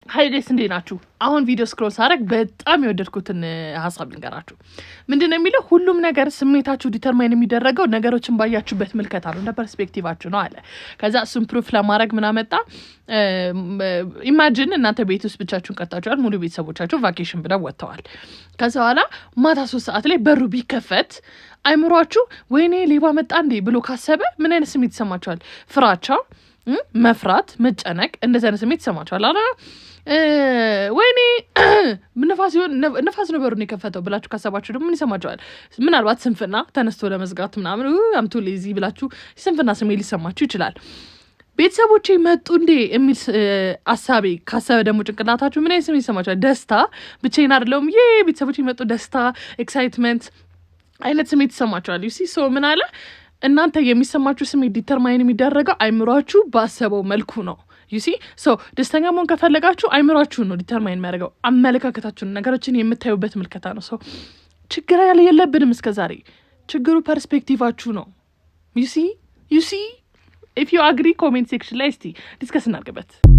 ሃይ ጋይስ እንዴት ናችሁ? አሁን ቪዲዮ ስክሮል ሳረግ በጣም የወደድኩትን ሐሳብ ልንገራችሁ። ምንድነው የሚለው ሁሉም ነገር ስሜታችሁ ዲተርማይን የሚደረገው ነገሮችን ባያችሁበት መልከታ ነው፣ እንደ ፐርስፔክቲቫችሁ ነው አለ። ከዛ እሱን ፕሩፍ ለማድረግ ምን አመጣ? ኢማጂን እናንተ ቤት ውስጥ ብቻችሁን ቀርታችኋል፣ ሙሉ ቤተሰቦቻችሁ ቫኬሽን ብለው ወጥተዋል። ከዛ በኋላ ማታ 3 ሰዓት ላይ በሩ ቢከፈት አይምሯችሁ ወይኔ ሌባ መጣ እንዴ ብሎ ካሰበ ምን አይነት ስሜት ይሰማችኋል? ፍራቻ፣ መፍራት፣ መጨነቅ፣ እንደዚህ አይነት ስሜት ይሰማችኋል አይደል? ወይኔ ንፋስ ነው በሩን የከፈተው ብላችሁ ካሰባችሁ ደግሞ ምን ይሰማችኋል? ምናልባት ስንፍና፣ ተነስቶ ለመዝጋት ምናምን አምቶ ሌዚ ብላችሁ ስንፍና ስሜት ሊሰማችሁ ይችላል። ቤተሰቦቼ መጡ እንዴ የሚል አሳቤ ካሰበ ደግሞ ጭንቅላታችሁ ምን አይነት ስሜት ይሰማችኋል? ደስታ፣ ብቻዬን አይደለሁም ቤተሰቦቼ መጡ፣ ደስታ፣ ኤክሳይትመንት አይነት ስሜት ይሰማችኋል። ዩሲ ሶ ምን አለ እናንተ የሚሰማችሁ ስሜት ዲተርማይን የሚደረገው አይምሯችሁ ባሰበው መልኩ ነው። ዩሲ ሶ ደስተኛ መሆን ከፈለጋችሁ አይምሯችሁ ነው ዲተርማይን የሚያደርገው፣ አመለካከታችሁን፣ ነገሮችን የምታዩበት ምልከታ ነው። ሶ ችግር የለብንም እስከዛሬ፣ ችግሩ ፐርስፔክቲቫችሁ ነው። ዩሲ ኢፍ ዩ አግሪ ኮሜንት ሴክሽን ላይ እስቲ ዲስከስ እናድርግበት።